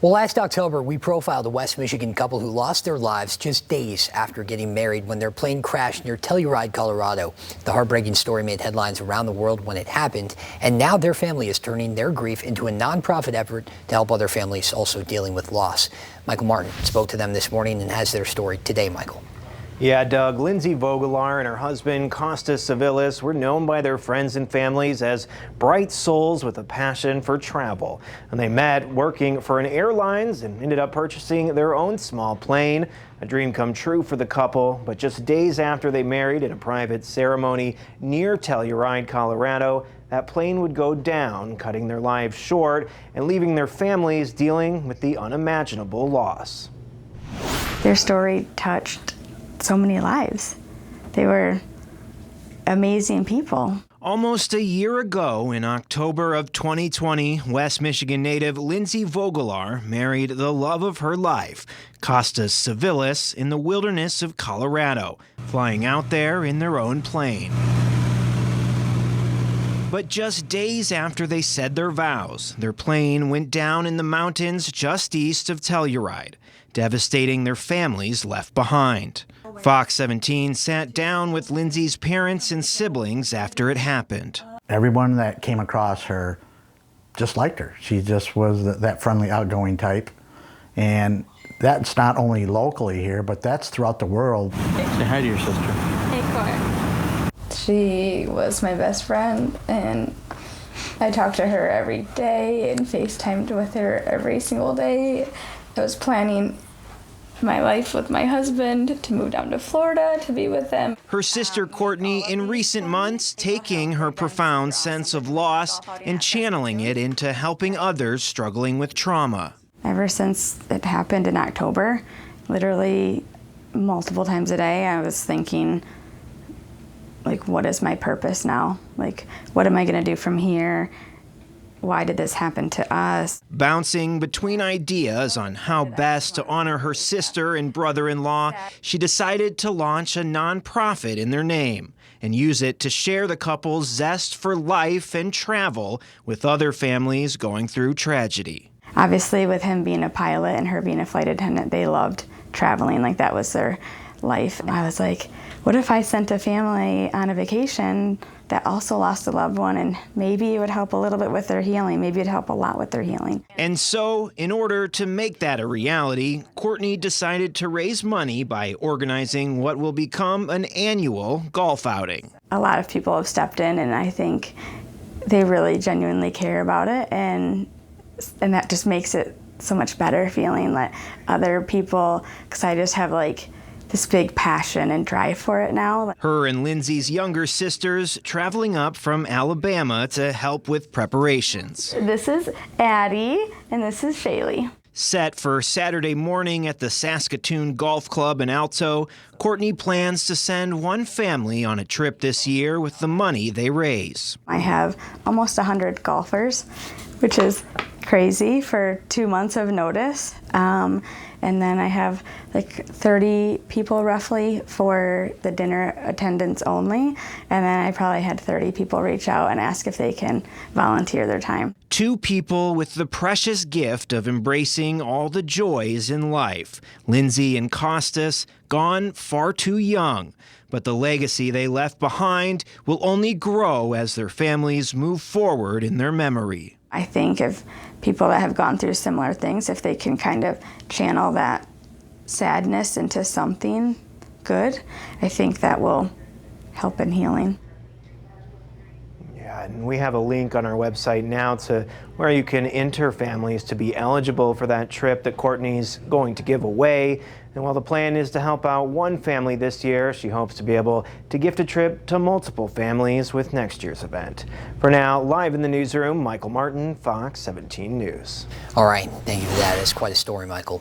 Well, last October, we profiled a West Michigan couple who lost their lives just days after getting married when their plane crashed near Telluride, Colorado. The heartbreaking story made headlines around the world when it happened, and now their family is turning their grief into a nonprofit effort to help other families also dealing with loss. Michael Martin spoke to them this morning and has their story today. Michael. Yeah, Doug, Lindsay Vogelaar and her husband, Costas Civilis, were known by their friends and families as bright souls with a passion for travel. And they met working for an airlines and ended up purchasing their own small plane. A dream come true for the couple, but just days after they married in a private ceremony near Telluride, Colorado, that plane would go down, cutting their lives short and leaving their families dealing with the unimaginable loss. Their story touched so many lives. They were amazing people. Almost a year ago, in October of 2020, West Michigan native Lindsay Vogelaar married the love of her life, Costas Civilis, in the wilderness of Colorado, flying out there in their own plane. But just days after they said their vows, their plane went down in the mountains just east of Telluride, devastating their families left behind. Fox 17 sat down with Lindsay's parents and siblings after it happened. Everyone that came across her just liked her. She just was that friendly, outgoing type. And that's not only locally here, but that's throughout the world. Say hi to your sister. Hey, Cora. She was my best friend, and I talked to her every day and FaceTimed with her every single day. I was planning my life with my husband to move down to Florida to be with them. Her sister Courtney, in recent months, taking her profound sense of loss and channeling it into helping others struggling with trauma. Ever since it happened in October, literally multiple times a day, I was thinking, like, what is my purpose now? Like, what am I gonna do from here? Why did this happen to us? Bouncing between ideas on how best to honor her sister and brother-in-law, she decided to launch a nonprofit in their name and use it to share the couple's zest for life and travel with other families going through tragedy. Obviously, with him being a pilot and her being a flight attendant, they loved traveling, like that was their life. I was like, what if I sent a family on a vacation that also lost a loved one, and maybe it would help a little bit with their healing. Maybe it'd help a lot with their healing. And so, in order to make that a reality, Courtney decided to raise money by organizing what will become an annual golf outing. A lot of people have stepped in, and I think they really genuinely care about it, and that just makes it so much better feeling that other people, because I just have like this big passion and drive for it now. Her and Lindsay's younger sisters traveling up from Alabama to help with preparations. This is Addie, and this is Shaylee. Set for Saturday morning at the Saskatoon Golf Club in Alto, Courtney plans to send one family on a trip this year with the money they raise. I have almost 100 golfers, which is crazy for 2 months of notice. And then I have like 30 people roughly for the dinner attendance only. And then I probably had 30 people reach out and ask if they can volunteer their time. Two people with the precious gift of embracing all the joys in life. Lindsay and Costas, gone far too young. But the legacy they left behind will only grow as their families move forward in their memory. I think if people that have gone through similar things, if they can kind of channel that sadness into something good, I think that will help in healing. Yeah, and we have a link on our website now to where you can enter families to be eligible for that trip that Courtney's going to give away. And while the plan is to help out one family this year, she hopes to be able to gift a trip to multiple families with next year's event. For now, live in the newsroom, Michael Martin, Fox 17 News. All right, thank you for that. It's quite a story, Michael.